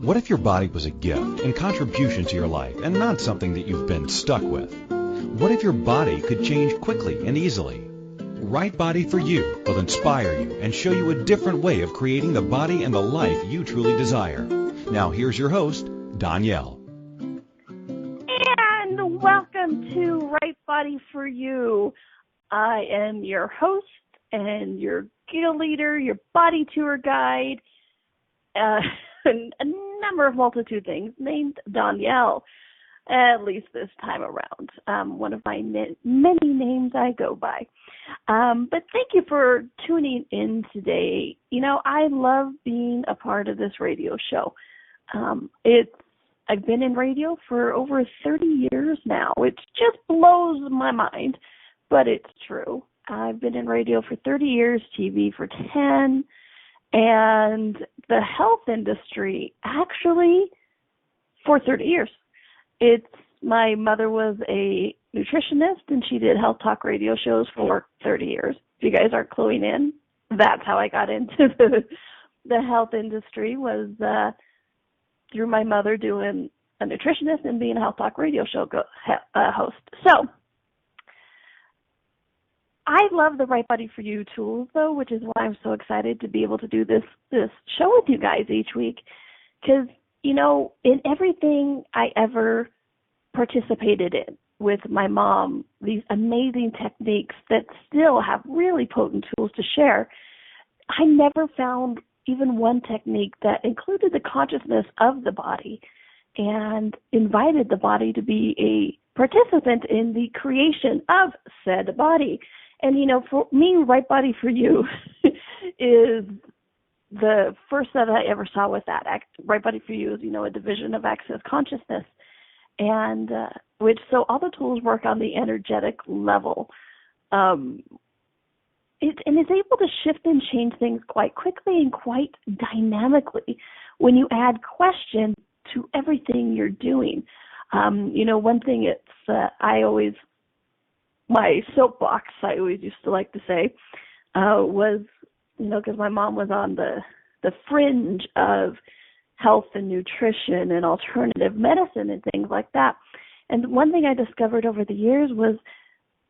What if your body was a gift and contribution to your life and not something that you've been stuck with? What if your body could change quickly and easily? Right Body for You will inspire you and show you a different way of creating the body and the life you truly desire. Now here's your host, Donnielle. And welcome to Right Body for You. I am your host and your guild leader, your body tour guide, a number of multitude things, named Donnielle, at least this time around. One of my many names I go by. But thank you for tuning in today. You know, I love being a part of this radio show. I've been in radio for over 30 years now, which just blows my mind, but it's true. I've been in radio for 30 years, TV for 10, and the health industry actually for 30 years. My mother was a nutritionist, and she did health talk radio shows for 30 years. If you guys aren't cluing in, that's how I got into the health industry, was through my mother doing a nutritionist and being a health talk radio show host. So I love the Right Body for You tools, though, which is why I'm so excited to be able to do this show with you guys each week. Because, you know, in everything I ever participated in with my mom, these amazing techniques that still have really potent tools to share, I never found even one technique that included the consciousness of the body and invited the body to be a participant in the creation of said body. And, you know, for me, Right Body for You is the first that I ever saw with that. Right Body for You is, you know, a division of Access Consciousness, and so all the tools work on the energetic level. It's able to shift and change things quite quickly and quite dynamically when you add question to everything you're doing. You know, one thing my soapbox, I always used to like to say, was, you know, because my mom was on the fringe of health and nutrition and alternative medicine and things like that. And one thing I discovered over the years was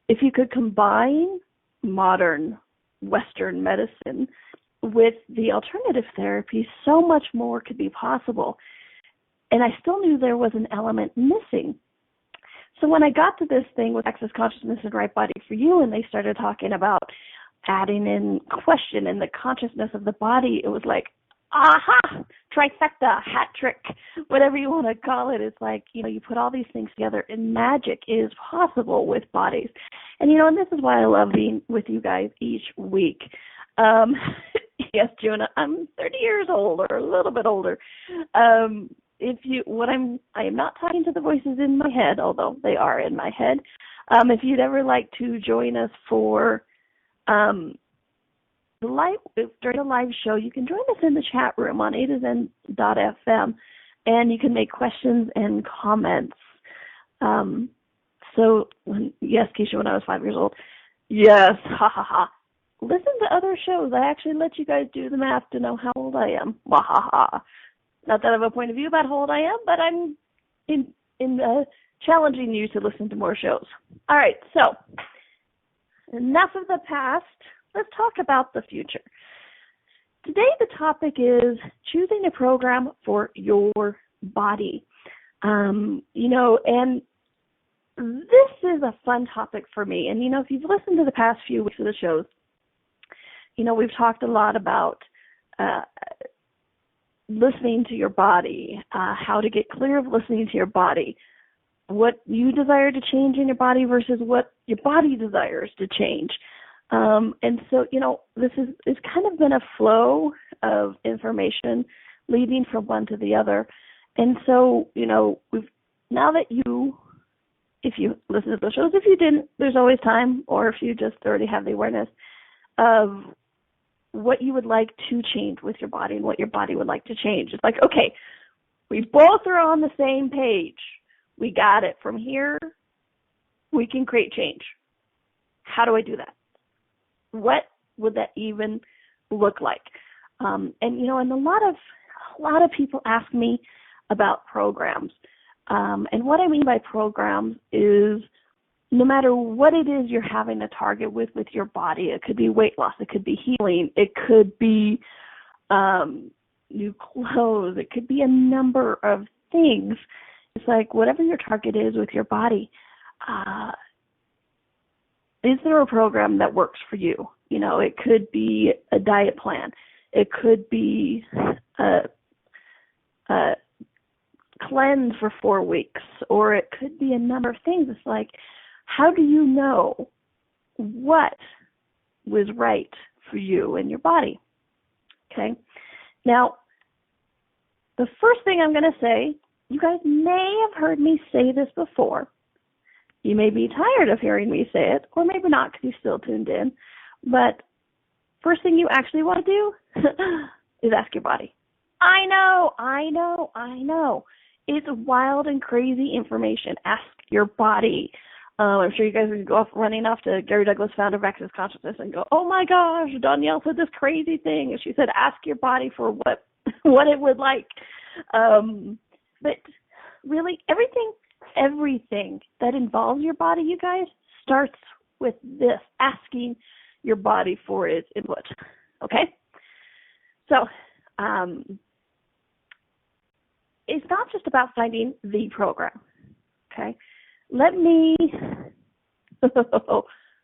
if you could combine modern Western medicine with the alternative therapy, so much more could be possible. And I still knew there was an element missing. So when I got to this thing with Access Consciousness and Right Body for You, and they started talking about adding in question and the consciousness of the body, it was like, aha, trifecta, hat trick, whatever you want to call it. It's like, you know, you put all these things together and magic is possible with bodies. And, you know, and this is why I love being with you guys each week. Yes, Juna, I'm 30 years old or a little bit older. I am not talking to the voices in my head, although they are in my head. If you'd ever like to join us for during the live show, you can join us in the chat room on a2zen.fm, and you can make questions and comments. Yes, Keisha, when I was 5 years old, yes, ha ha ha. Listen to other shows. I actually let you guys do the math to know how old I am. Ha ha ha. Not that I have a point of view about how old I am, but I'm in challenging you to listen to more shows. All right, so enough of the past. Let's talk about the future. Today the topic is choosing a program for your body. You know, and this is a fun topic for me. And, you know, if you've listened to the past few weeks of the shows, you know, we've talked a lot about listening to your body, how to get clear of listening to your body, what you desire to change in your body versus what your body desires to change. And so, you know, it's kind of been a flow of information leading from one to the other. And so, you know, if you listen to the shows, if you didn't, there's always time, or if you just already have the awareness of what you would like to change with your body and what your body would like to change. It's like, okay, we both are on the same page. We got it. From here, we can create change. How do I do that? What would that even look like? And, you know, and a lot of a lot of people ask me about programs. And what I mean by programs is no matter what it is you're having a target with your body, it could be weight loss, it could be healing, it could be new clothes, it could be a number of things. It's like whatever your target is with your body, is there a program that works for you? You know, it could be a diet plan. It could be a cleanse for 4 weeks, or it could be a number of things. It's like, how do you know what was right for you and your body? Okay. Now, the first thing I'm going to say, you guys may have heard me say this before. You may be tired of hearing me say it, or maybe not because you're still tuned in. But first thing you actually want to do is ask your body. I know. It's wild and crazy information. Ask your body. I'm sure you guys would go off running off to Gary Douglas, founder of Access Consciousness, and go, oh my gosh, Donnielle said this crazy thing. And she said, ask your body for what it would like. But really, everything that involves your body, you guys, starts with this, asking your body for its input. Okay? So, it's not just about finding the program. Okay?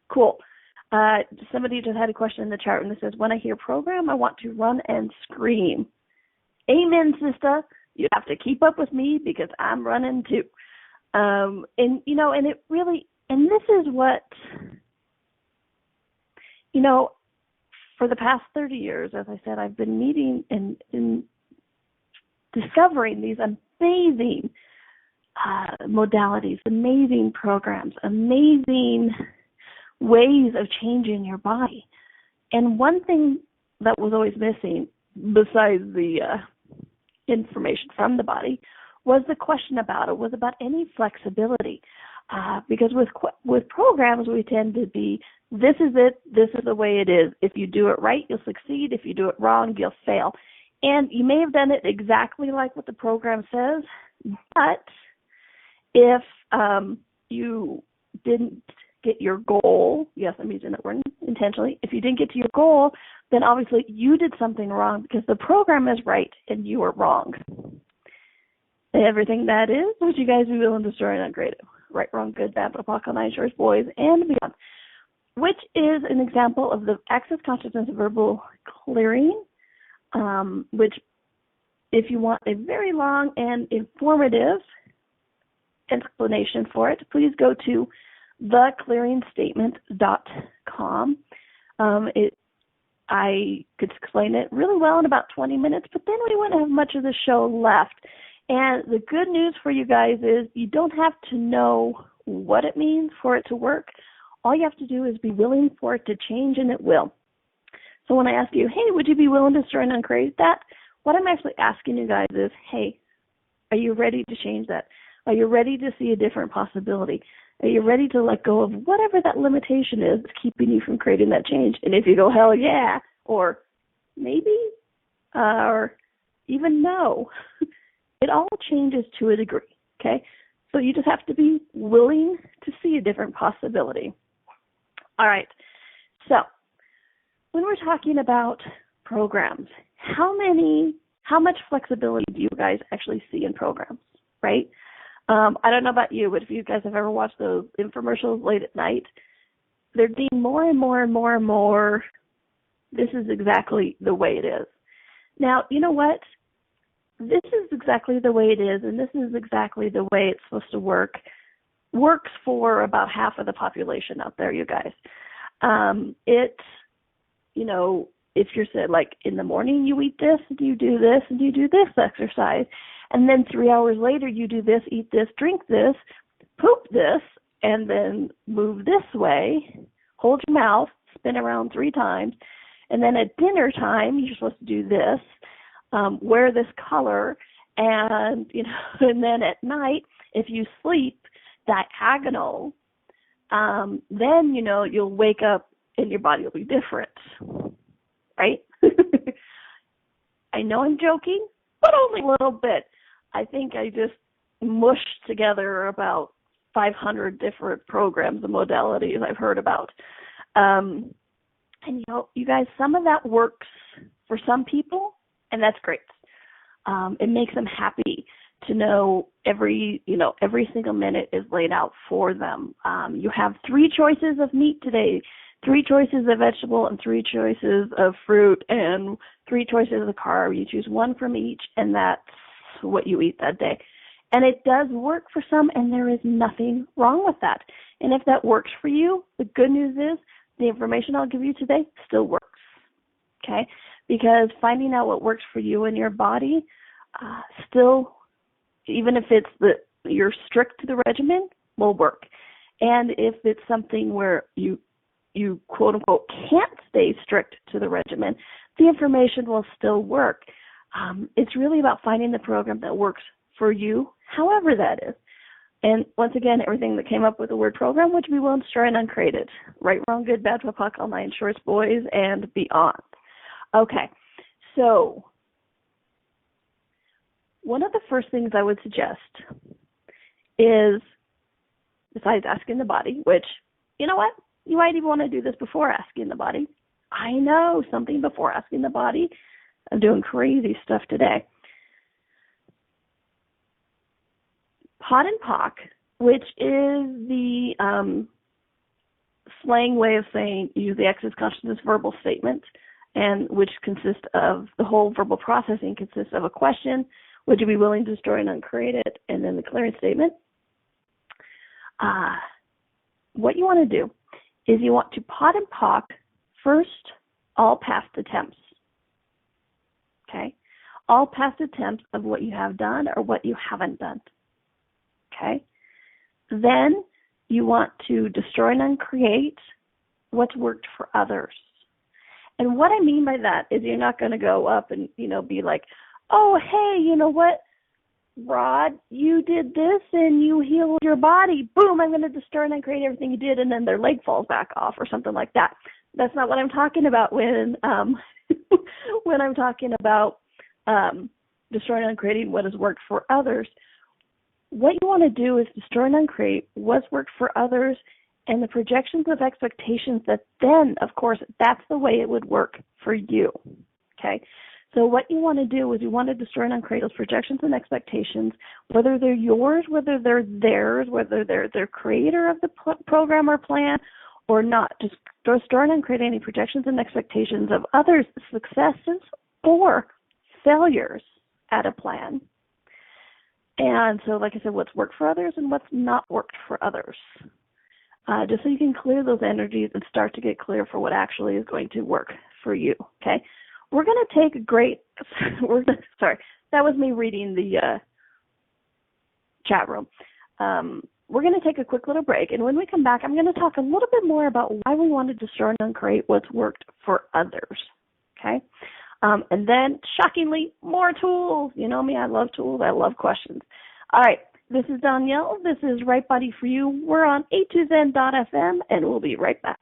Cool. Somebody just had a question in the chat room that says, when I hear program, I want to run and scream. Amen, sister. You have to keep up with me because I'm running too. And it really, and this is what, for the past 30 years, as I said, I've been meeting and discovering these amazing modalities, amazing programs, amazing ways of changing your body. And one thing that was always missing, besides the information from the body, was the question about it, was about any flexibility. Because with programs, we tend to be, this is it, this is the way it is. If you do it right, you'll succeed. If you do it wrong, you'll fail. And you may have done it exactly like what the program says, but if you didn't get your goal, yes, I'm using that word intentionally, if you didn't get to your goal, then obviously you did something wrong because the program is right and you are wrong. Everything that is, would you guys be willing to destroy and upgrade it? Right, wrong, good, bad, but apocalypse, nine shorts, boys, and beyond. Which is an example of the Access Consciousness verbal clearing, which if you want a very long and informative explanation for it, please go to theclearingstatement.com. I could explain it really well in about 20 minutes, but then we wouldn't have much of the show left. And the good news for you guys is you don't have to know what it means for it to work. All you have to do is be willing for it to change, and it will. So when I ask you, hey, would you be willing to destroy and uncreate that? What I'm actually asking you guys is, hey, are you ready to change that? Are you ready to see a different possibility? Are you ready to let go of whatever that limitation is that's keeping you from creating that change? And if you go, hell yeah, or maybe, or even no, it all changes to a degree, okay? So you just have to be willing to see a different possibility. All right, so when we're talking about programs, how much flexibility do you guys actually see in programs, right? I don't know about you, but if you guys have ever watched those infomercials late at night, they're being more and more and more and more, this is exactly the way it is. Now, you know what? This is exactly the way it is, and this is exactly the way it's supposed to work. Works for about half of the population out there, you guys. If you're said, like, in the morning you eat this, and you do this, and you do this exercise, and then 3 hours later you do this, eat this, drink this, poop this, and then move this way, hold your mouth, spin around 3 times, and then at dinner time you're supposed to do this, wear this color, and and then at night if you sleep diagonal, then you'll wake up and your body will be different, right? I know I'm joking, but only a little bit. I think I just mushed together about 500 different programs and modalities I've heard about. And, you guys, some of that works for some people, and that's great. It makes them happy to know every single minute is laid out for them. You have 3 choices of meat today, 3 choices of vegetable, and 3 choices of fruit, and 3 choices of carb. You choose one from each, and that's what you eat that day. And it does work for some, and there is nothing wrong with that. And if that works for you, the good news is the information I'll give you today still works, okay? Because finding out what works for you and your body still, even if it's you're strict to the regimen, will work. And if it's something where you quote unquote can't stay strict to the regimen, the information will still work. It's really about finding the program that works for you, however that is. And once again, everything that came up with the word program, which we will destroy and uncreate it. Right, wrong, good, bad, puck, all 9 shorts, boys, and beyond. Okay, so one of the first things I would suggest is, besides asking the body, which, you know what, you might even want to do this before asking the body. I know, something before asking the body. I'm doing crazy stuff today. Pot and POC, which is the slang way of saying use the access consciousness verbal statement, and which consists of the whole verbal processing consists of a question, would you be willing to destroy and uncreate it, and then the clearance statement. What you want to do is you want to pot and POC first all past attempts. Okay? All past attempts of what you have done or what you haven't done. Okay? Then you want to destroy and uncreate what's worked for others. And what I mean by that is you're not going to go up and, be like, oh, hey, you know what, Rod, you did this and you healed your body. Boom, I'm going to destroy and uncreate everything you did, and then their leg falls back off or something like that. That's not what I'm talking about when when I'm talking about destroying and uncreating what has worked for others. What you want to do is destroy and uncreate what's worked for others and the projections of expectations that then, of course, that's the way it would work for you, okay? So what you want to do is you want to destroy and uncreate those projections and expectations, whether they're yours, whether they're theirs, whether they're the creator of the program or plan or not. Just destroy and uncreate any projections and expectations of others' successes or failures at a plan. And so, like I said, what's worked for others and what's not worked for others. Just so you can clear those energies and start to get clear for what actually is going to work for you, okay? We're going to take a great, sorry, that was me reading the chat room. We're going to take a quick little break, and when we come back, I'm going to talk a little bit more about why we want to destroy and uncreate what's worked for others, okay? And then, shockingly, more tools. You know me, I love tools, I love questions. All right, this is Donnielle. This is Right Body for You. We're on a2zen.fm, and we'll be right back.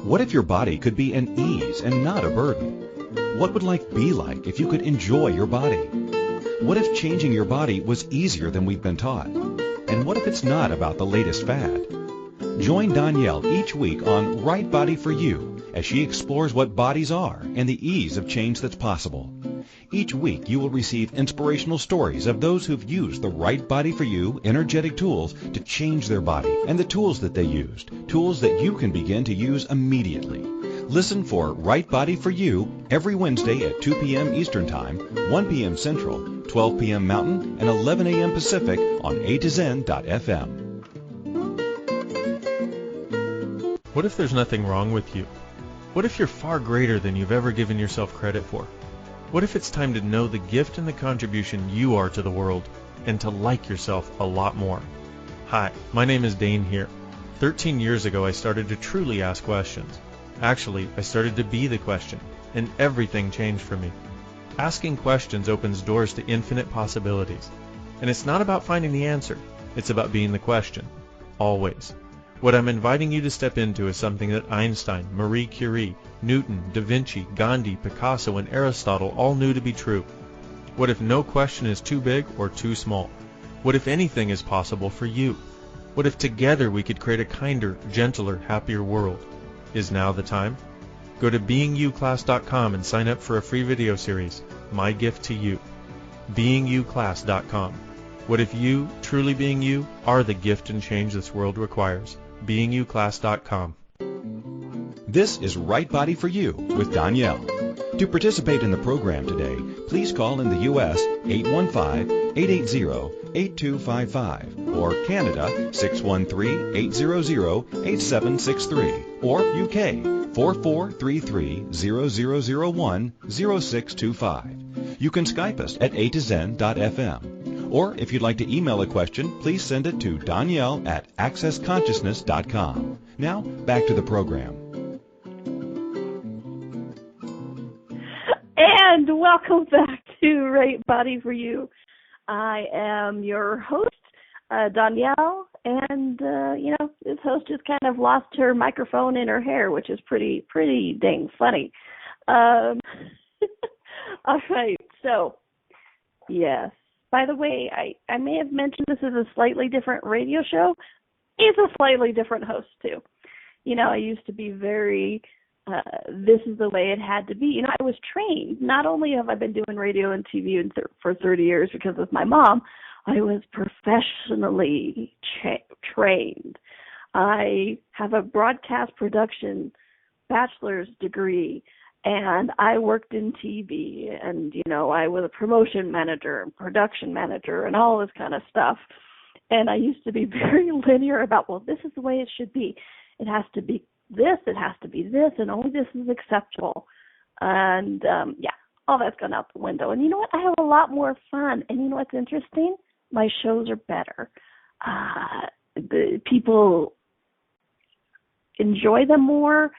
What if your body could be an ease and not a burden? What would life be like if you could enjoy your body? What if changing your body was easier than we've been taught? And what if it's not about the latest fad? Join Donnielle each week on Right Body for You as she explores what bodies are and the ease of change that's possible. Each week you will receive inspirational stories of those who've used the Right Body for You energetic tools to change their body and the tools that they used, tools that you can begin to use immediately. Listen for Right Body for You every Wednesday at 2 p.m. Eastern Time, 1 p.m. Central, 12 p.m. Mountain, and 11 a.m. Pacific on a2zen.fm. What if there's nothing wrong with you? What if you're far greater than you've ever given yourself credit for? What if it's time to know the gift and the contribution you are to the world and to like yourself a lot more? Hi, my name is Dane here. 13 years ago, I started to truly ask questions. Actually, I started to be the question, and everything changed for me. Asking questions opens doors to infinite possibilities. And it's not about finding the answer. It's about being the question. Always. What I'm inviting you to step into is something that Einstein, Marie Curie, Newton, Da Vinci, Gandhi, Picasso, and Aristotle all knew to be true. What if no question is too big or too small? What if anything is possible for you? What if together we could create a kinder, gentler, happier world? Is now the time? Go to beingyouclass.com and sign up for a free video series, My Gift to You. beingyouclass.com. What if you, truly being you, are the gift and change this world requires? beingyouclass.com. This is Right Body for You with Donnielle. To participate in the program today, please call in the U.S. 815-880-8255 or Canada 613-800-8763 or UK 4433-0001-0625. You can Skype us at a2zen.fm. Or if you'd like to email a question, please send it to Donnielle at accessconsciousness.com. Now, back to the program. And welcome back to Right Body for You. I am your host, Donnielle, and, this host just kind of lost her microphone in her hair, which is pretty dang funny. All right, so, yes. By the way, I may have mentioned this is a slightly different radio show. It's a slightly different host, too. I used to be very, this is the way it had to be. I was trained. Not only have I been doing radio and TV for 30 years because of my mom, I was professionally trained. I have a broadcast production bachelor's degree, and I worked in TV, and, I was a promotion manager and production manager and all this kind of stuff. And I used to be very linear about, well, this is the way it should be. It has to be this, it has to be this, and only this is acceptable. And, all that's gone out the window. And you know what? I have a lot more fun. And you know what's interesting? My shows are better. The people enjoy them more.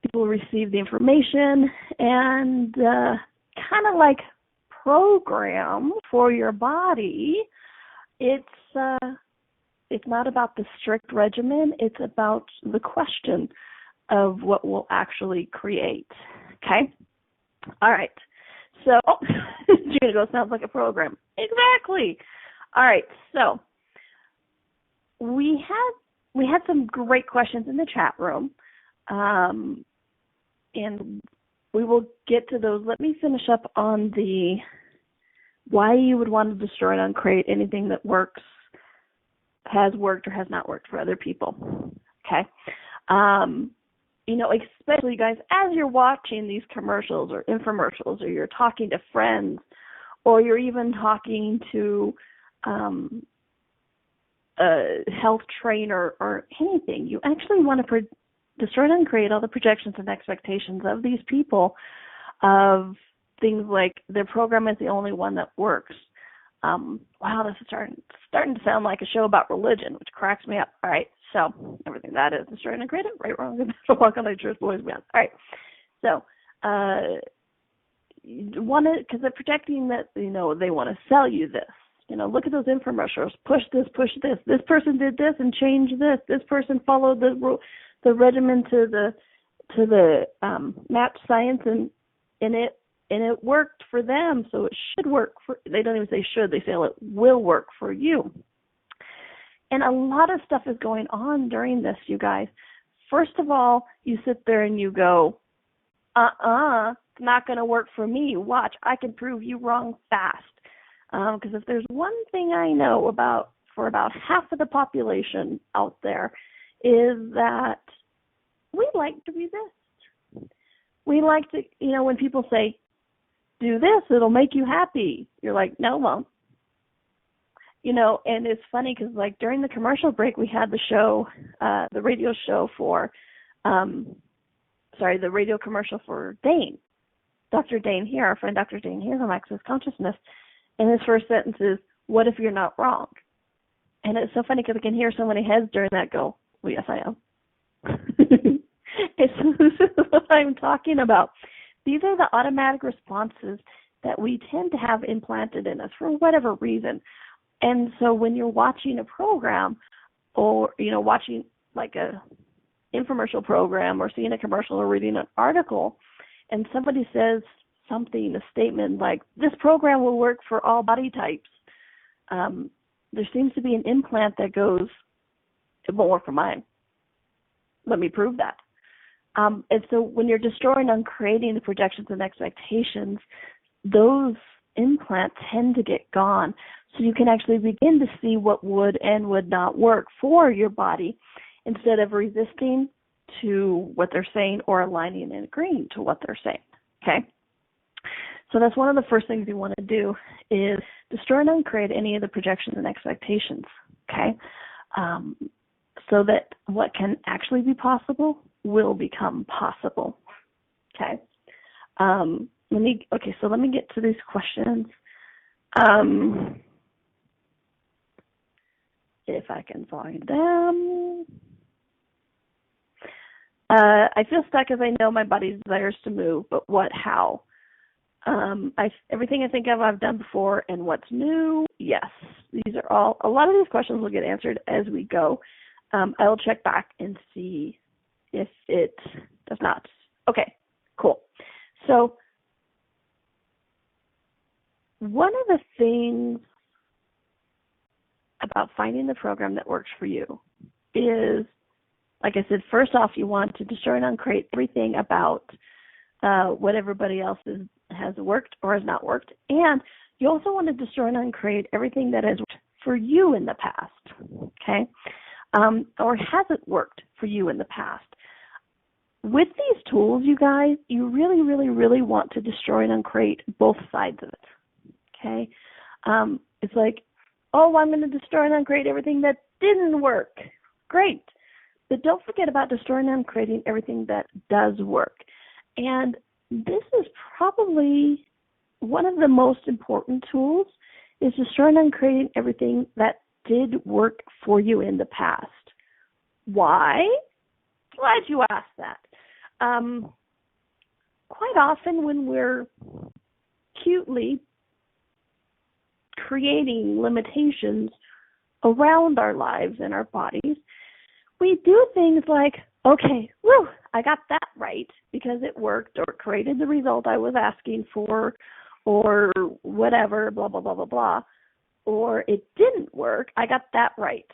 People receive the information, and kind of like program for your body. It's not about the strict regimen. It's about the question of what we'll actually create. Okay? All right. So, Gina goes, sounds like a program. Exactly. All right. So, we had some great questions in the chat room. And we will get to those. Let me finish up on the why you would want to destroy and uncreate anything that works, has worked, or has not worked for other people. Okay? Especially, guys, as you're watching these commercials or infomercials, or you're talking to friends, or you're even talking to a health trainer or anything, you actually want to destroy and uncreate all the projections and expectations of these people of things like their program is the only one that works. Wow, this is starting to sound like a show about religion, which cracks me up. All right, so everything that is destroy and uncreate it, right, wrong, good, walk on the truth, boys, beyond. All right, so because they're projecting that, they want to sell you this. Look at those infomercials. Push this, push this. This person did this and changed this. This person followed the regimen to the match science, and it worked for them, so it should work for. They don't even say should. They say it will work for you. And a lot of stuff is going on during this, you guys. First of all, you sit there and you go, it's not going to work for me. Watch, I can prove you wrong fast. Because if there's one thing I know for about half of the population out there, is that we like to resist. We like to, when people say, do this, it'll make you happy. You're like, no, it won't. And it's funny because, like, during the commercial break, we had the show, the radio show for, the radio commercial for Dane. Dr. Dane here, our friend Dr. Dane here from Access Consciousness. And his first sentence is, what if you're not wrong? And it's so funny because I can hear so many heads during that go, well, yes, I am. This is what I'm talking about. These are the automatic responses that we tend to have implanted in us for whatever reason. And so when you're watching a program or, watching like a infomercial program or seeing a commercial or reading an article, and somebody says something, a statement like, this program will work for all body types, there seems to be an implant that goes, it won't work for mine. Let me prove that. And so when you're destroying and creating the projections and expectations, those implants tend to get gone. So you can actually begin to see what would and would not work for your body instead of resisting to what they're saying or aligning and agreeing to what they're saying. Okay? So that's one of the first things you want to do is destroy and uncreate any of the projections and expectations. Okay? So that what can actually be possible will become possible. Okay? So let me get to these questions. If I can find them. I feel stuck as I know my body desires to move, but what, how? Everything I think of I've done before, and what's new? Yes. These are all, a lot of these questions will get answered as we go. I'll check back and see if it does not. Okay, cool. So one of the things about finding the program that works for you is, like I said, first off, you want to destroy and uncreate everything about what everybody else has worked or has not worked. And you also want to destroy and uncreate everything that has worked for you in the past, okay? Or hasn't worked for you in the past. With these tools, you guys, you really, really, really want to destroy and uncreate both sides of it, okay? It's like, oh, I'm going to destroy and uncreate everything that didn't work. Great. But don't forget about destroying and uncreating everything that does work. And this is probably one of the most important tools, is destroying and uncreating everything that did work for you in the past. Why? Glad you asked that. Quite often when we're cutely creating limitations around our lives and our bodies, we do things like, okay, woo, I got that right because it worked or created the result I was asking for or whatever, blah, blah, blah, blah, blah. Or it didn't work, I got that right.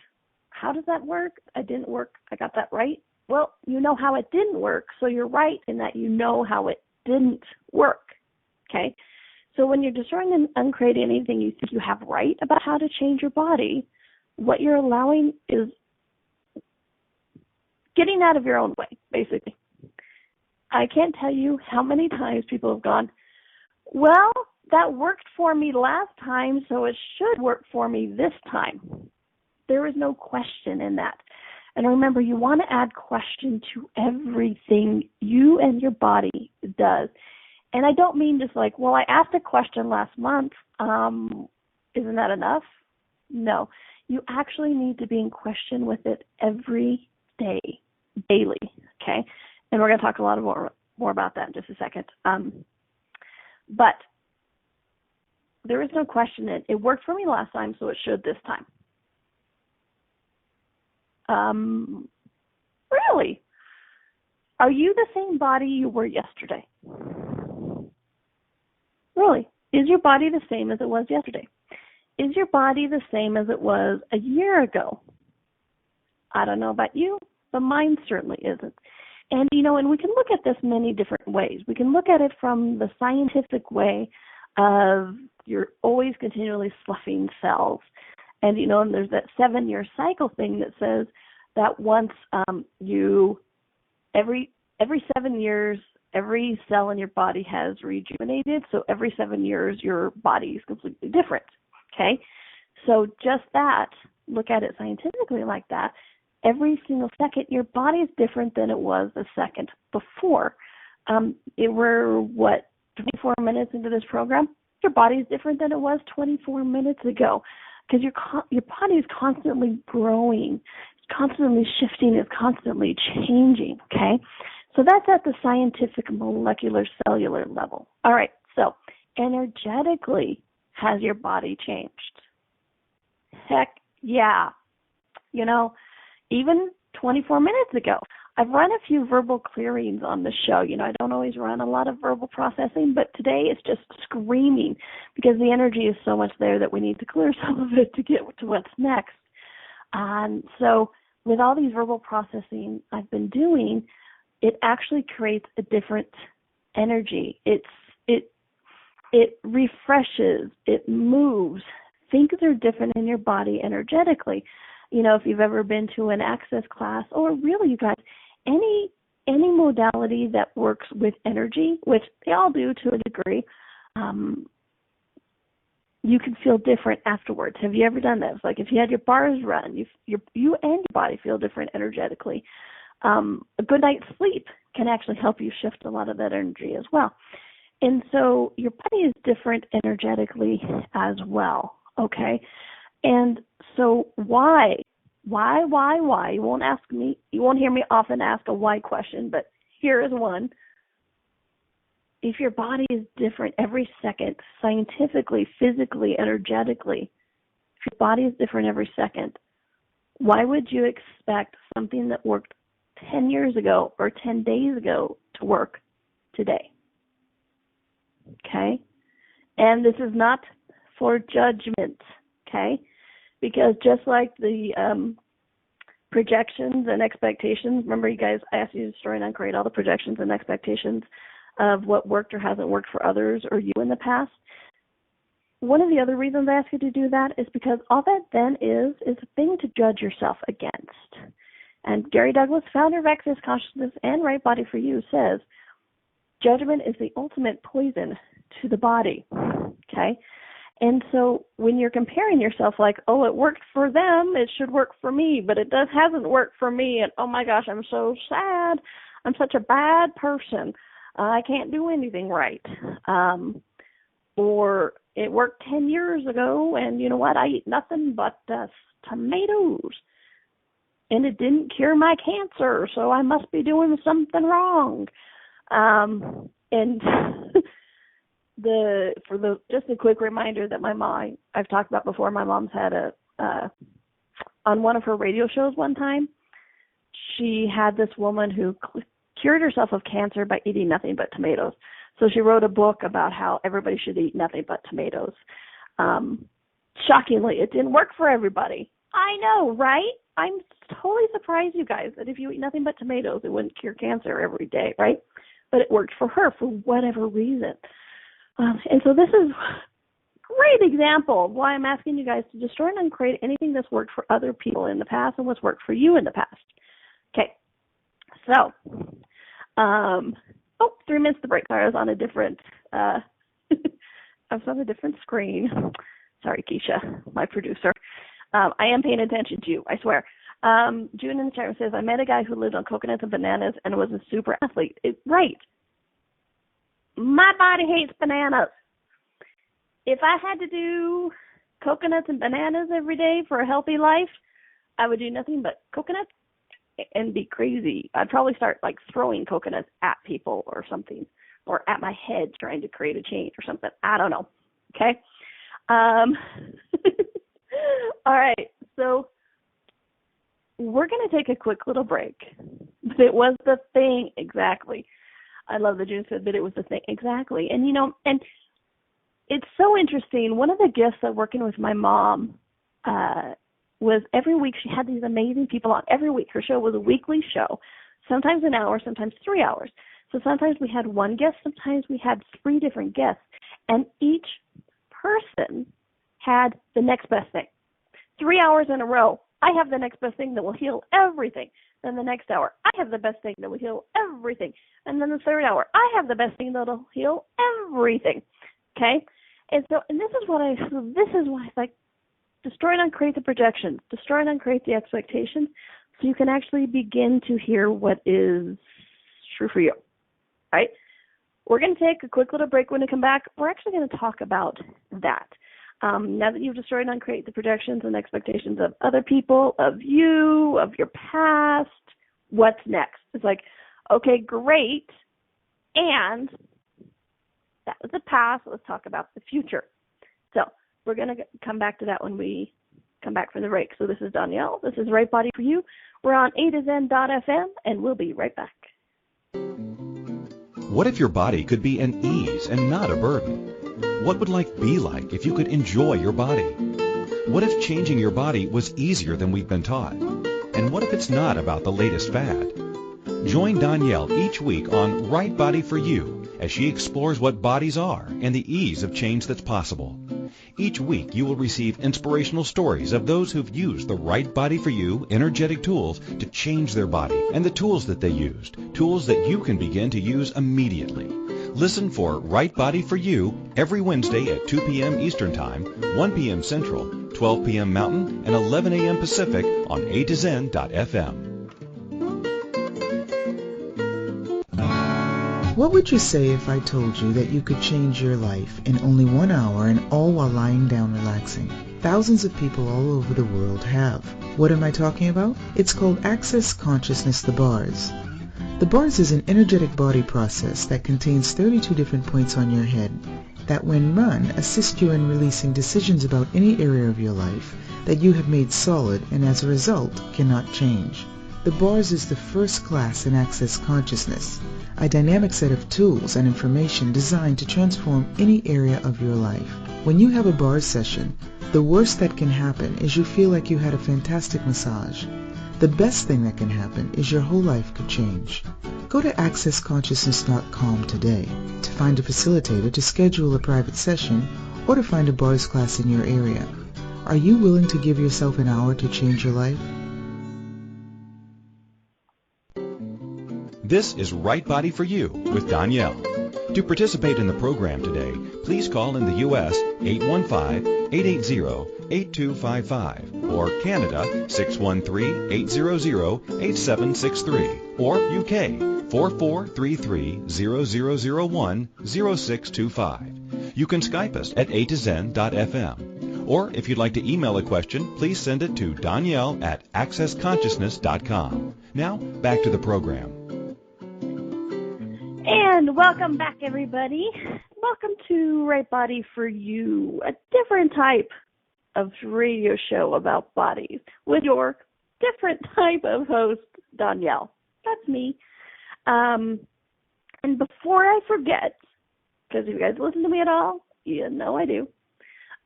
How does that work? I didn't work, I got that right. Well, you know how it didn't work, so you're right in that you know how it didn't work, okay? So when you're destroying and uncreating anything you think you have right about how to change your body, what you're allowing is getting out of your own way, basically. I can't tell you how many times people have gone, well, that worked for me last time, so it should work for me this time. There is no question in that. And remember, you want to add question to everything you and your body does. And I don't mean just like, well, I asked a question last month. Isn't that enough? No. You actually need to be in question with it every day, daily, okay? And we're going to talk a lot more about that in just a second. But there is no question it worked for me last time, so it should this time. Really? Are you the same body you were yesterday? Really? Is your body the same as it was yesterday? Is your body the same as it was a year ago? I don't know about you, but mine certainly isn't. And, and we can look at this many different ways. We can look at it from the scientific way of you're always continually sloughing cells. And, and there's that 7-year cycle thing that says that once every 7 years, every cell in your body has rejuvenated. So every 7 years, your body is completely different. Okay? So just that, look at it scientifically like that. Every single second, your body is different than it was the second before. We're, 24 minutes into this program? Your body is different than it was 24 minutes ago because your body is constantly growing, it's constantly shifting, it's constantly changing, okay? So that's at the scientific molecular cellular level. All right, so energetically, has your body changed? Heck yeah. Even 24 minutes ago. I've run a few verbal clearings on the show. I don't always run a lot of verbal processing, but today it's just screaming because the energy is so much there that we need to clear some of it to get to what's next. So with all these verbal processing I've been doing, it actually creates a different energy. It refreshes, it moves. Things are different in your body energetically. If you've ever been to an access class, or really, you guys, any modality that works with energy, which they all do to a degree, you can feel different afterwards. Have you ever done this? Like if you had your bars run, you and your body feel different energetically. A good night's sleep can actually help you shift a lot of that energy as well. And so your body is different energetically as well, okay? And so why? You won't hear me often ask a why question, but here is one. If your body is different every second, scientifically, physically, energetically, if your body is different every second, why would you expect something that worked 10 years ago or 10 days ago to work today? Okay? And this is not for judgment, okay? Because just like the projections and expectations, remember you guys, I asked you to destroy and uncreate all the projections and expectations of what worked or hasn't worked for others or you in the past. One of the other reasons I ask you to do that is because all that then is a thing to judge yourself against. And Gary Douglas, founder of Access Consciousness and Right Body for You, says, judgment is the ultimate poison to the body, okay? And so when you're comparing yourself like, oh, it worked for them, it should work for me, but it hasn't worked for me, and oh my gosh, I'm so sad. I'm such a bad person. I can't do anything right. Or it worked 10 years ago, and you know what? I eat nothing but tomatoes, and it didn't cure my cancer, so I must be doing something wrong. And just a quick reminder that my mom, I've talked about before, my mom's had on one of her radio shows one time, she had this woman who cured herself of cancer by eating nothing but tomatoes. So she wrote a book about how everybody should eat nothing but tomatoes. Shockingly, it didn't work for everybody. I know, right? I'm totally surprised, you guys, that if you eat nothing but tomatoes, it wouldn't cure cancer every day, right? But it worked for her for whatever reason. And so this is a great example of why I'm asking you guys to destroy and uncreate anything that's worked for other people in the past and what's worked for you in the past. Okay, so, 3 minutes to break. Sorry, I was on a different, screen. Sorry, Keisha, my producer. I am paying attention to you, I swear. June in the chat room says, I met a guy who lived on coconuts and bananas and was a super athlete. Right. My body hates bananas. If I had to do coconuts and bananas every day for a healthy life, I would do nothing but coconuts and be crazy. I'd probably start like throwing coconuts at people or something, or at my head trying to create a change or something. I don't know. Okay. All right. So we're going to take a quick little break. But it was the thing exactly. I love that June said that it was the thing exactly. And, and it's so interesting. One of the gifts of working with my mom was every week she had these amazing people on every week. Her show was a weekly show, sometimes an hour, sometimes 3 hours. So sometimes we had one guest, sometimes we had 3 different guests. And each person had the next best thing. 3 hours in a row, I have the next best thing that will heal everything. Then the next hour, I have the best thing that will heal everything. And then the third hour, I have the best thing that will heal everything. Okay? And this is why it's like, destroy and uncreate the projections, destroy and uncreate the expectations, so you can actually begin to hear what is true for you. Right? We're going to take a quick little break. When we come back, we're actually going to talk about that. Now that you've destroyed and uncreated the projections and expectations of other people, of you, of your past, what's next? It's like, okay, great. And that was the past. Let's talk about the future. So we're going to come back to that when we come back from the break. So this is Donnielle. This is Right Body for You. We're on A2Zen.fm, and we'll be right back. What if your body could be an ease and not a burden? What would life be like if you could enjoy your body? What if changing your body was easier than we've been taught? And what if it's not about the latest fad? Join Donnielle each week on Right Body for You as she explores what bodies are and the ease of change that's possible. Each week you will receive inspirational stories of those who've used the Right Body for You energetic tools to change their body and the tools that they used, tools that you can begin to use immediately. Listen for Right Body for You every Wednesday at 2 p.m. Eastern Time, 1 p.m. Central, 12 p.m. Mountain, and 11 a.m. Pacific on A2Zen.fm. What would you say if I told you that you could change your life in only 1 hour and all while lying down relaxing? Thousands of people all over the world have. What am I talking about? It's called Access Consciousness, the bars. The bars is an energetic body process that contains 32 different points on your head that when run assist you in releasing decisions about any area of your life that you have made solid and as a result cannot change. The bars is the first class in Access Consciousness, a dynamic set of tools and information designed to transform any area of your life. When you have a bars session, the worst that can happen is you feel like you had a fantastic massage. The best thing that can happen is your whole life could change. Go to accessconsciousness.com today to find a facilitator to schedule a private session or to find a bars class in your area. Are you willing to give yourself an hour to change your life? This is Right Body for You with Donnielle. To participate in the program today, please call in the U.S. 815-880-8255 or Canada 613-800-8763 or UK 4433-0001-0625. You can Skype us at A2Zen.fm. Or if you'd like to email a question, please send it to Donnielle at accessconsciousness.com. Now, back to the program. And welcome back, everybody. Welcome to Right Body for You, a different type of radio show about bodies with your different type of host, Donnielle. That's me. And before I forget, because if you guys listen to me at all, you know I do,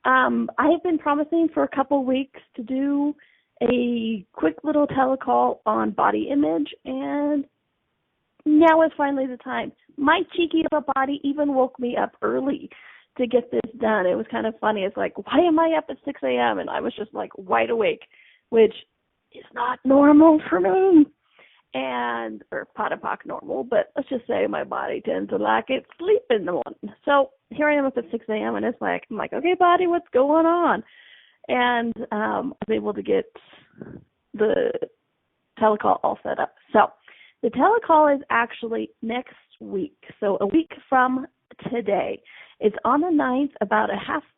I have been promising for a couple weeks to do a quick little telecall on body image, and now is finally the time. My cheeky little body even woke me up early to get this done. It was kind of funny. It's like, why am I up at 6 a.m.? And I was just like wide awake, which is not normal for me. Or pot of pock normal, but let's just say my body tends to like it sleep in the morning. So here I am up at 6 a.m. and I'm like, okay, body, what's going on? And I was able to get the telecall all set up. So the telecall is actually next week, so a week from today. It's on the 9th, about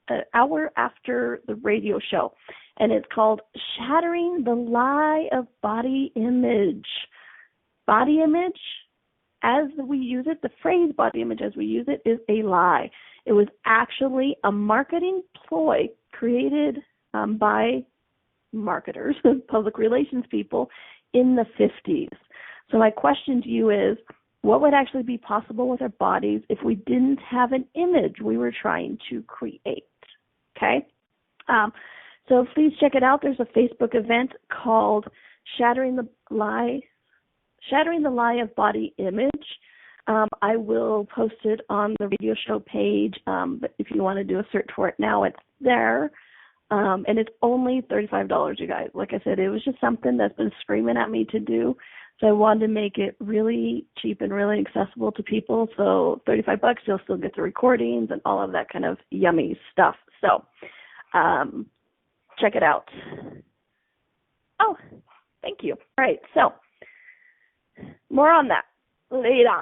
an hour after the radio show, and it's called Shattering the Lie of Body Image. Body image, as we use it, the phrase body image as we use it is a lie. It was actually a marketing ploy created by marketers, public relations people in the 50s. So my question to you is, what would actually be possible with our bodies if we didn't have an image we were trying to create? Okay? So please check it out. There's a Facebook event called Shattering the Lie of Body Image. I will post it on the radio show page, but if you want to do a search for it now, it's there. And it's only $35, you guys. Like I said, it was just something that's been screaming at me to do. So I wanted to make it really cheap and really accessible to people. So $35, you'll still get the recordings and all of that kind of yummy stuff. So check it out. Oh, thank you. All right, so more on that later.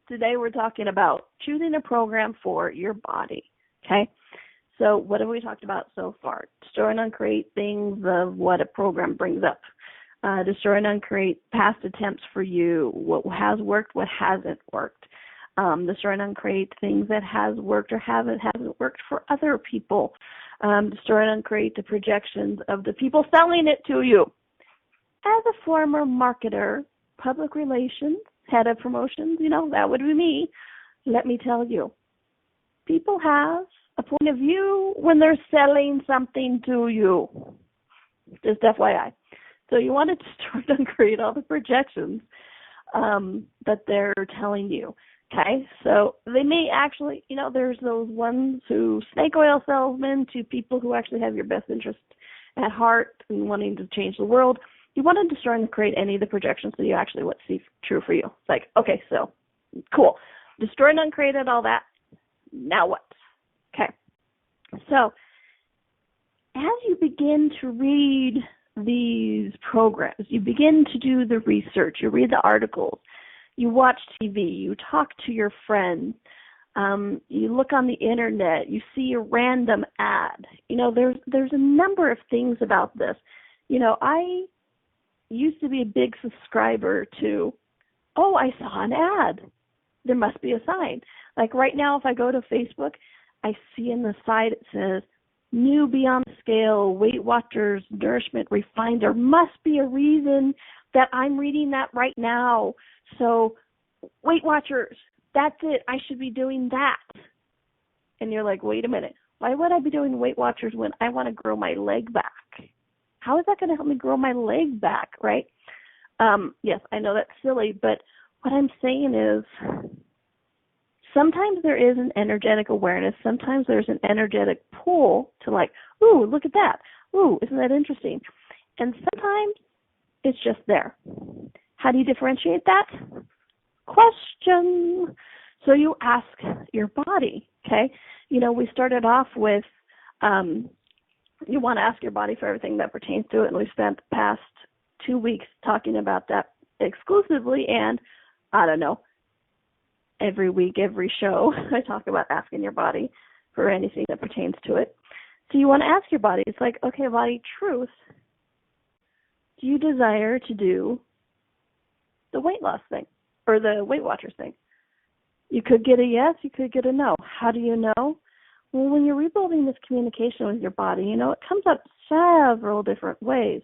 Today we're talking about choosing a program for your body, okay? So what have we talked about so far? Destroy and uncreate things of what a program brings up. Destroy and uncreate past attempts for you, what has worked, what hasn't worked. Destroy and uncreate things that has worked or hasn't worked for other people. Destroy and uncreate the projections of the people selling it to you. As a former marketer, public relations, head of promotions, that would be me. Let me tell you, people have a point of view when they're selling something to you. Just FYI. So you want to destroy and uncreate all the projections that they're telling you. Okay, so they may actually, there's those ones who snake oil salesmen to people who actually have your best interest at heart and wanting to change the world. You want to destroy and create any of the projections that you actually want to see true for you. It's like, okay, so cool. Destroyed and uncreated all that. Now what? Okay. So as you begin to read these programs, you begin to do the research, you read the articles, you watch TV, you talk to your friends, you look on the internet, you see a random ad. There's a number of things about this. I used to be a big subscriber to, I saw an ad. There must be a sign. Like right now, if I go to Facebook, I see in the side it says, new Beyond Scale, Weight Watchers, Nourishment Refined. There must be a reason that I'm reading that right now. So, Weight Watchers, that's it. I should be doing that. And you're like, wait a minute. Why would I be doing Weight Watchers when I want to grow my leg back? How is that going to help me grow my leg back, right? Yes, I know that's silly, but what I'm saying is sometimes there is an energetic awareness. Sometimes there's an energetic pull to like, ooh, look at that. Ooh, isn't that interesting? And sometimes it's just there. How do you differentiate that? Question. So you ask your body, okay? We started off with you want to ask your body for everything that pertains to it, and we spent the past 2 weeks talking about that exclusively, and I don't know, every week, every show, I talk about asking your body for anything that pertains to it. So you want to ask your body, it's like, okay, body, truth, do you desire to do the weight loss thing or the Weight Watchers thing? You could get a yes, you could get a no. How do you know? Well, when you're rebuilding this communication with your body, it comes up several different ways.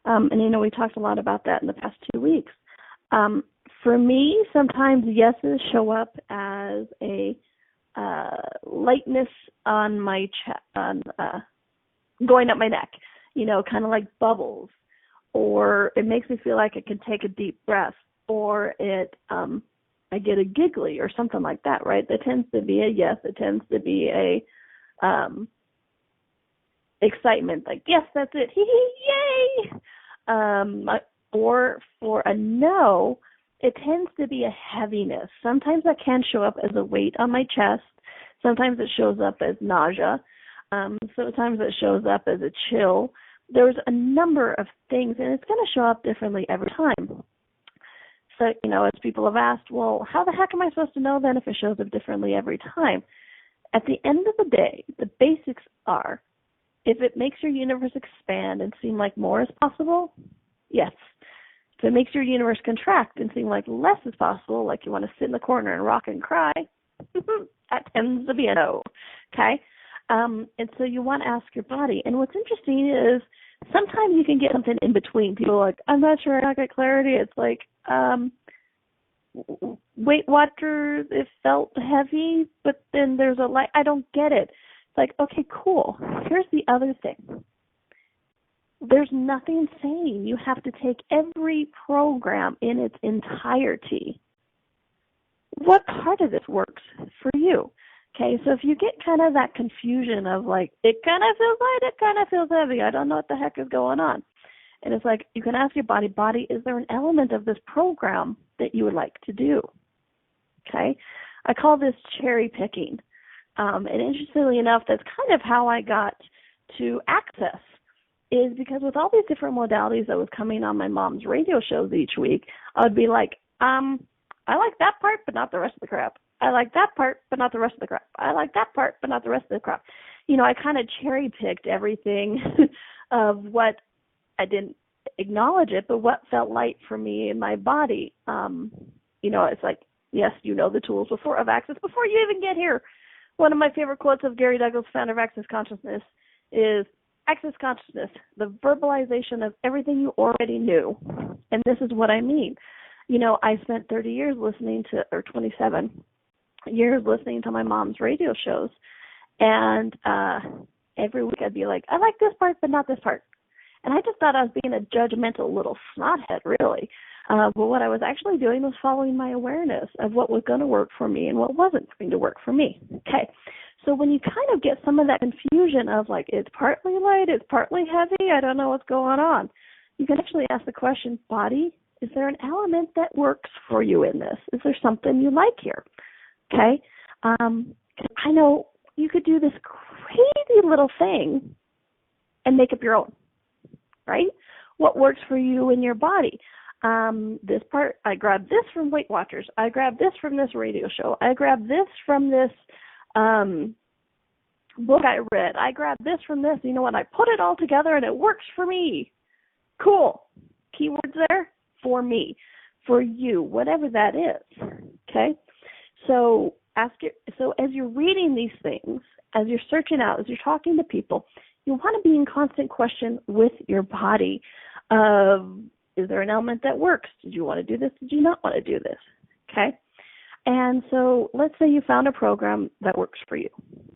And, we talked a lot about that in the past 2 weeks. For me, sometimes yeses show up as a lightness on my chest, going up my neck, kind of like bubbles. Or it makes me feel like I can take a deep breath. Or I get a giggly or something like that, right? That tends to be a yes. It tends to be a excitement, like, yes, that's it, yay! Or for a no, it tends to be a heaviness. Sometimes that can show up as a weight on my chest. Sometimes it shows up as nausea. Sometimes it shows up as a chill. There's a number of things, and it's going to show up differently every time. So, as people have asked, well, how the heck am I supposed to know then if it shows up differently every time? At the end of the day, the basics are, if it makes your universe expand and seem like more is possible, yes. If it makes your universe contract and seem like less is possible, like you want to sit in the corner and rock and cry, that tends to be a no, okay? And so you want to ask your body. And what's interesting is sometimes you can get something in between. People are like, I'm not sure I got clarity. It's like, Weight Watchers, it felt heavy, but then there's a light. I don't get it. It's like, okay, cool. Here's the other thing. There's nothing saying you have to take every program in its entirety. What part of this works for you? Okay, so if you get kind of that confusion of like, it kind of feels light, it kind of feels heavy, I don't know what the heck is going on. And it's like, you can ask your body, is there an element of this program that you would like to do? Okay, I call this cherry picking. And interestingly enough, that's kind of how I got to Access, is because with all these different modalities that was coming on my mom's radio shows each week, I would be like, I like that part, but not the rest of the crap. I like that part, but not the rest of the crap. I like that part, but not the rest of the crap. I kind of cherry-picked everything of what I didn't acknowledge it, but what felt light for me in my body. It's like, yes, the tools of Access before you even get here. One of my favorite quotes of Gary Douglas, founder of Access Consciousness, is access consciousness, the verbalization of everything you already knew. And this is what I mean. I spent 30 years listening to, or 27 years listening to my mom's radio shows. And every week I'd be like, I like this part, but not this part. And I just thought I was being a judgmental little snothead, really. But what I was actually doing was following my awareness of what was going to work for me and what wasn't going to work for me. Okay. So when you kind of get some of that confusion of like, it's partly light, it's partly heavy, I don't know what's going on, you can actually ask the question, body, is there an element that works for you in this? Is there something you like here? Okay. I know you could do this crazy little thing and make up your own, right? What works for you in your body? This part, I grabbed this from Weight Watchers. I grabbed this from this radio show. I grabbed this from this book I read. I grabbed this from this. You know what? I put it all together and it works for me. Cool. Keywords there, for me, for you, whatever that is. Okay? So as you're reading these things, as you're searching out, as you're talking to people, you want to be in constant question with your body of, is there an element that works? Did you want to do this? Did you not want to do this? Okay? And so let's say you found a program that works for you.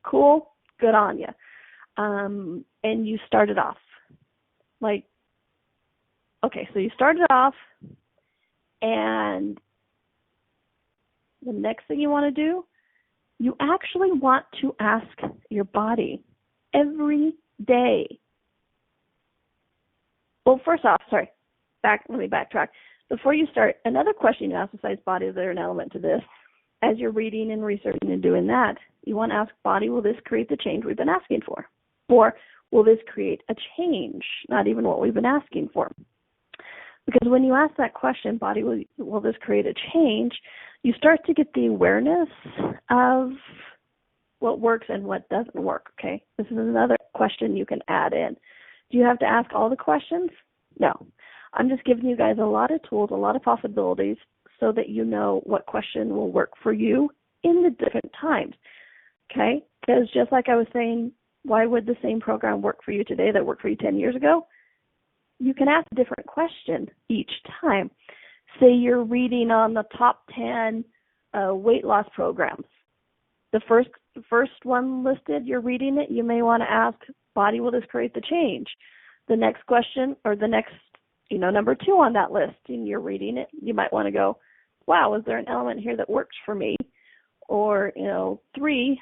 Cool. Good on you. And you started off. So you started off, and the next thing you want to do, you actually want to ask your body every day. Well, first off, let me backtrack. Before you start, another question you ask besides body, is there an element to this? As you're reading and researching and doing that, you want to ask body, will this create the change we've been asking for? Or will this create a change, not even what we've been asking for? Because when you ask that question, body, will this create a change, you start to get the awareness of what works and what doesn't work, okay? This is another question you can add in. Do you have to ask all the questions? No. I'm just giving you guys a lot of tools, a lot of possibilities, so that you know what question will work for you in the different times, okay? Because just like I was saying, why would the same program work for you today that worked for you 10 years ago? You can ask a different question each time. Say you're reading on the top 10 weight loss programs. The first one listed, you're reading it, you may want to ask, body, will this create the change? The next question, or the next, number 2 on that list, and you're reading it, you might want to go, wow, is there an element here that works for me? Or, 3,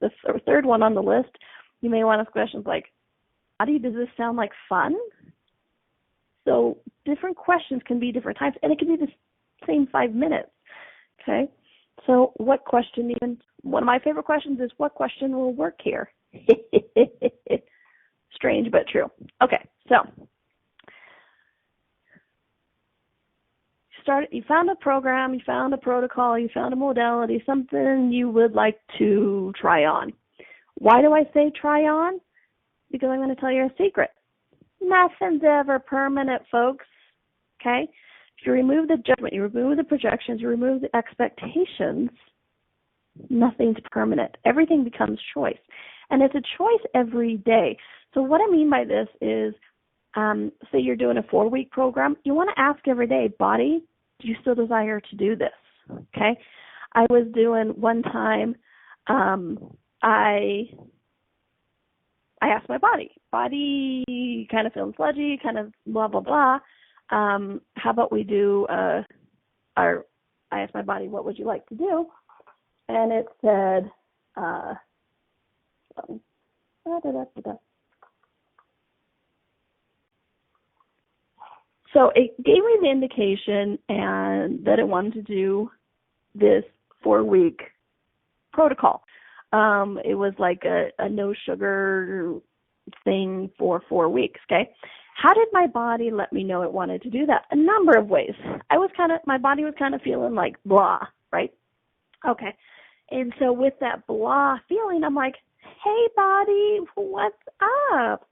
the third one on the list, you may want to ask questions like, body, does this sound like fun? So different questions can be different times, and it can be the same 5 minutes, okay? So what question one of my favorite questions is, what question will work here? Strange but true. Okay, so you found a program, you found a protocol, you found a modality, something you would like to try on. Why do I say try on? Because I'm going to tell you a secret. Nothing's ever permanent, folks, okay? If you remove the judgment, you remove the projections, you remove the expectations, nothing's permanent. Everything becomes choice. And it's a choice every day. So what I mean by this is, say you're doing a 4-week program, you want to ask every day, body, do you still desire to do this? Okay? I was doing one time, I asked my body kind of feeling sludgy, kind of blah, blah, blah. How about we do I asked my body, what would you like to do? And it said, so it gave me the indication and that it wanted to do this 4-week protocol. It was like a no sugar thing for 4 weeks, okay? How did my body let me know it wanted to do that? A number of ways. My body was kind of feeling like blah, right? Okay. And so with that blah feeling, I'm like, hey body, what's up?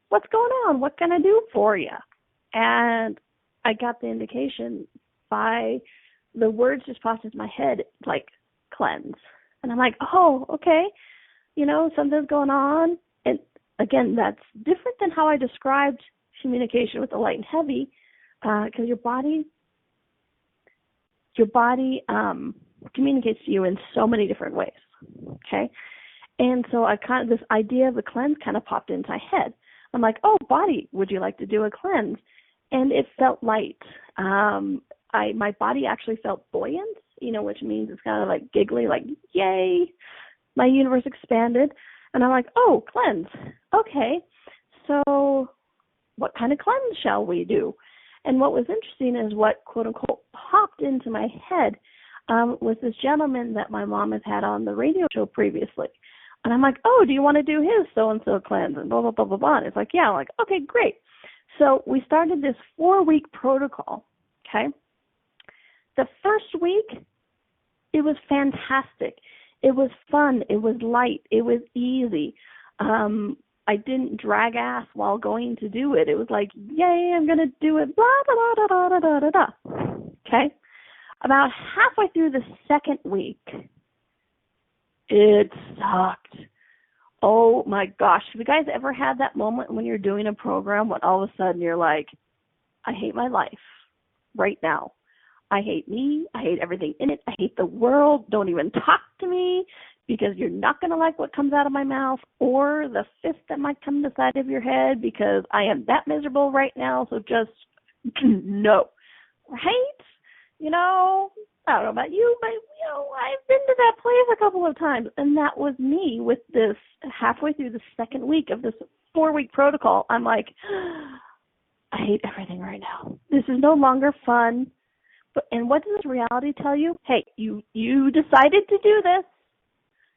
What's going on? What can I do for you? And I got the indication by the words just popped into my head, like cleanse. And I'm like, oh, okay. something's going on. And again, that's different than how I described communication with the light and heavy, because your body communicates to you in so many different ways. Okay. And so this idea of a cleanse kind of popped into my head. I'm like, oh, body, would you like to do a cleanse? And it felt light. My body actually felt buoyant, which means it's kind of like giggly, like, yay, my universe expanded. And I'm like, oh, cleanse. Okay, so what kind of cleanse shall we do? And what was interesting is what, quote unquote, popped into my head was this gentleman that my mom has had on the radio show previously. And I'm like, oh, do you want to do his so-and-so cleanse? And blah, blah, blah, blah, blah. And it's like, yeah. I'm like, okay, great. So we started this 4-week protocol, okay? The first week, it was fantastic. It was fun. It was light. It was easy. I didn't drag ass while going to do it. It was like, yay, I'm going to do it, blah, blah, blah, blah, blah, blah, blah. Okay? About halfway through the second week, it sucked. Oh, my gosh. Have you guys ever had that moment when you're doing a program when all of a sudden you're like, I hate my life right now. I hate me. I hate everything in it. I hate the world. Don't even talk to me because you're not going to like what comes out of my mouth or the fist that might come to the side of your head because I am that miserable right now. So just no. Right? I don't know about you, but, I've been to that place a couple of times. And that was me with this halfway through the second week of this 4-week protocol. I'm like, I hate everything right now. This is no longer fun. And what does reality tell you? Hey, you decided to do this.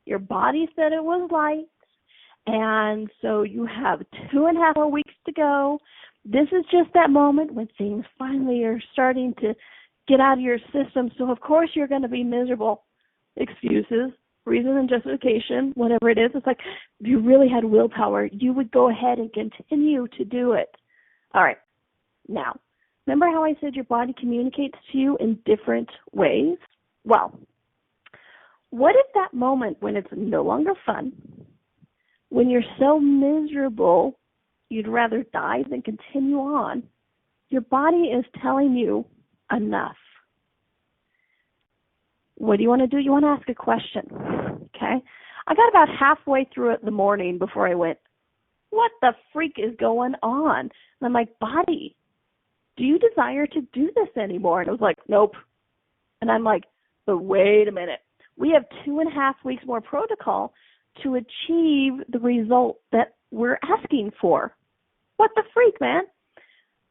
Your body said it was light. And so you have 2.5 more weeks to go. This is just that moment when things finally are starting to get out of your system. So, of course, you're going to be miserable. Excuses, reason and justification, whatever it is. It's like if you really had willpower, you would go ahead and continue to do it. All right. Now, remember how I said your body communicates to you in different ways? Well, what if that moment when it's no longer fun, when you're so miserable, you'd rather die than continue on, your body is telling you enough. What do you want to do? You want to ask a question, okay? I got about halfway through it in the morning before I went, what the freak is going on? And I'm like, body, do you desire to do this anymore? And it was like, nope. And I'm like, but wait a minute. We have 2.5 weeks more protocol to achieve the result that we're asking for. What the freak, man?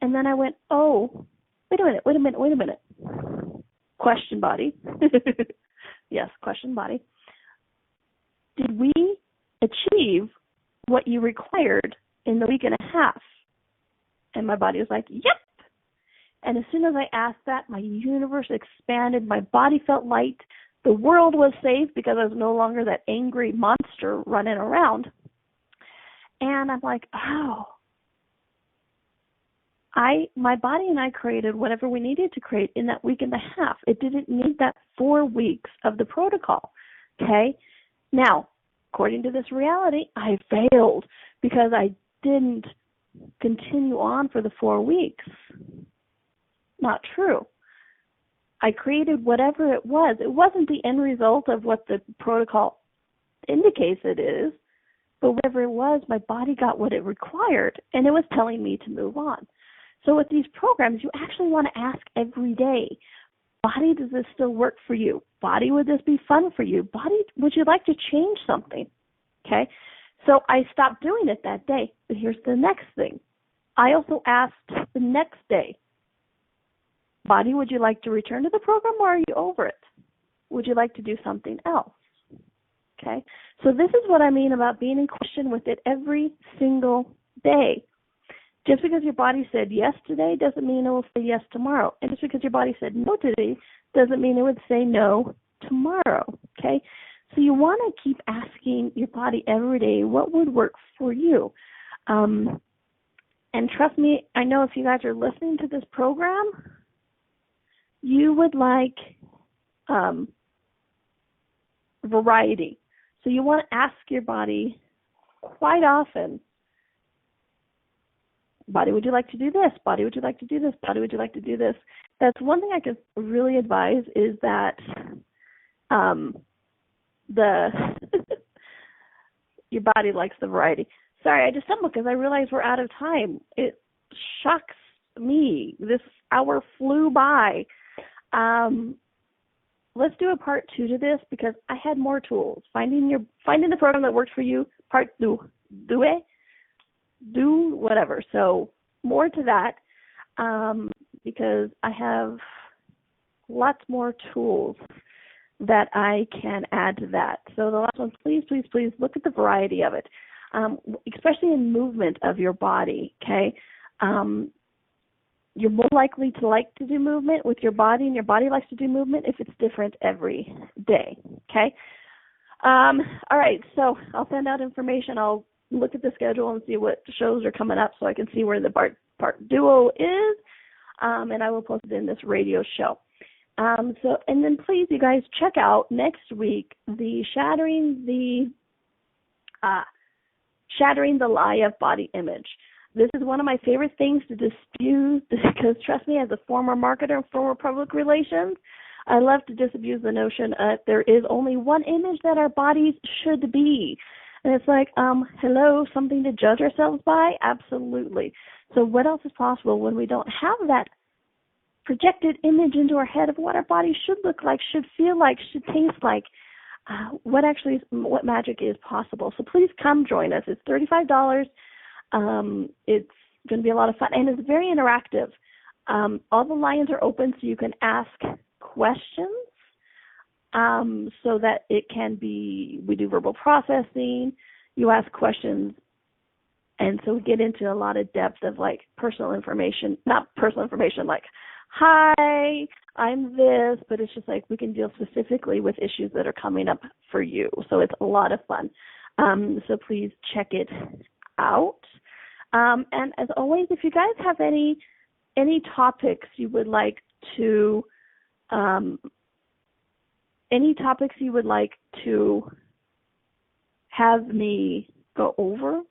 And then I went, oh, wait a minute. Question body. Yes, question body. Did we achieve what you required in the 1.5 weeks? And my body was like, yep. And as soon as I asked that, my universe expanded. My body felt light. The world was safe because I was no longer that angry monster running around. And I'm like, oh. My body and I created whatever we needed to create in that 1.5 weeks. It didn't need that 4 weeks of the protocol, okay? Now, according to this reality, I failed because I didn't continue on for the 4 weeks. Not true. I created whatever it was. It wasn't the end result of what the protocol indicates it is, but whatever it was, my body got what it required, and it was telling me to move on. So with these programs, you actually want to ask every day, body, does this still work for you? Body, would this be fun for you? Body, would you like to change something? Okay? So I stopped doing it that day. But here's the next thing. I also asked the next day, body, would you like to return to the program or are you over it? Would you like to do something else? Okay? So this is what I mean about being in question with it every single day. Just because your body said yes today doesn't mean it will say yes tomorrow. And just because your body said no today doesn't mean it would say no tomorrow, okay? So you want to keep asking your body every day what would work for you. And trust me, I know if you guys are listening to this program, you would like variety. So you want to ask your body quite often, body, would you like to do this? Body, would you like to do this? Body, would you like to do this? That's one thing I could really advise, is that your body likes the variety. Sorry, I just stumbled because I realized we're out of time. It shocks me. This hour flew by. Let's do a part 2 to this, because I had more tools. Finding the program that works for you, part 2. Do whatever. So more to that, because I have lots more tools that I can add to that. So the last one, please look at the variety of it, especially in movement of your body, okay? You're more likely to like to do movement with your body, and your body likes to do movement if it's different every day, okay? All right, so I'll send out information. I'll look at the schedule and see what shows are coming up so I can see where the part duo is, and I will post it in this radio show. And then please, you guys, check out next week the Shattering the Lie of Body Image. This is one of my favorite things to dispute, because trust me, as a former marketer and former public relations, I love to disabuse the notion that there is only one image that our bodies should be. And it's like, hello, something to judge ourselves by? Absolutely. So what else is possible when we don't have that projected image into our head of what our body should look like, should feel like, should taste like? What magic is possible? So please come join us. It's $35. It's going to be a lot of fun, and it's very interactive. All the lines are open, so you can ask questions, so that it can be, we do verbal processing, you ask questions, and so we get into a lot of depth of like personal information, not personal information like, hi, I'm this, but it's just like we can deal specifically with issues that are coming up for you. So it's a lot of fun. So please check it out. And as always, if you guys have any topics you would like to have me go over,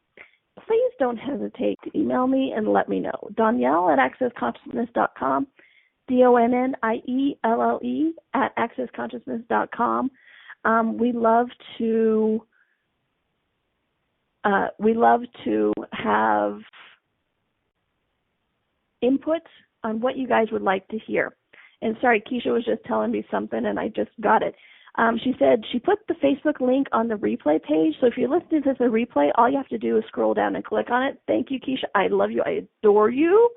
please don't hesitate to email me and let me know. Donnielle at accessconsciousness.com, DONNIELLE at accessconsciousness.com. We love to have input on what you guys would like to hear. And sorry, Keisha was just telling me something and I just got it. She said she put the Facebook link on the replay page. So if you're listening to the replay, all you have to do is scroll down and click on it. Thank you, Keisha. I love you. I adore you.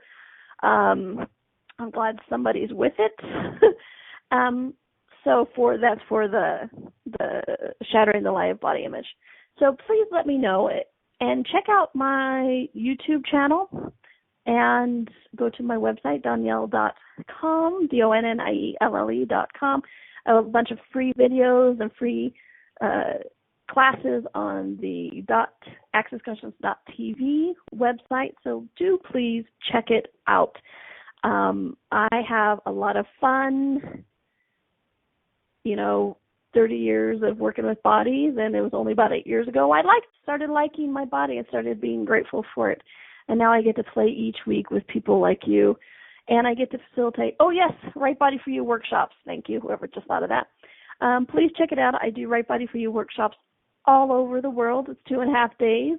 I'm glad somebody's with it. So that's for the Shattering the Lie of Body Image. So please let me know it, and check out my YouTube channel, and go to my website, Donnielle.com, DONNIELLE.com. I have a bunch of free videos and free classes on the accessconsciousness.tv website, so do please check it out. I have a lot of fun, 30 years of working with bodies, and it was only about 8 years ago I started liking my body and started being grateful for it. And now I get to play each week with people like you, and I get to facilitate, Right Body for You workshops. Thank you, whoever just thought of that. Please check it out. I do Right Body for You workshops all over the world. It's 2.5 days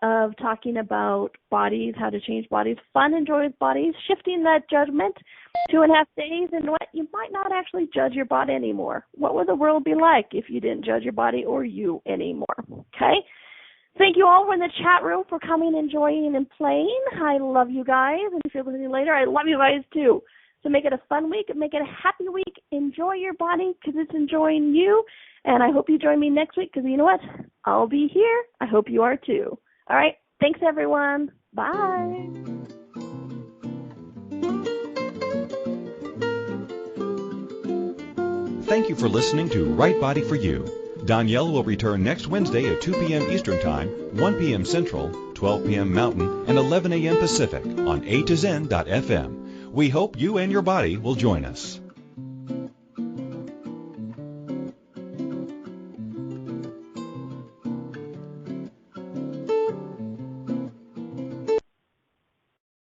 of talking about bodies, how to change bodies, fun and joyous bodies, shifting that judgment. 2.5 days, and what you might not actually judge your body anymore. What would the world be like if you didn't judge your body or you anymore? Okay? Thank you all in the chat room for coming and joining and playing. I love you guys, and if you're listening later, I love you guys too. So make it a fun week, make it a happy week. Enjoy your body because it's enjoying you, and I hope you join me next week because you know what? I'll be here. I hope you are too. All right. Thanks, everyone. Bye. Thank you for listening to Right Body for You. Donnielle will return next Wednesday at 2 p.m. Eastern Time, 1 p.m. Central, 12 p.m. Mountain, and 11 a.m. Pacific on A to Zen.fm. We hope you and your body will join us.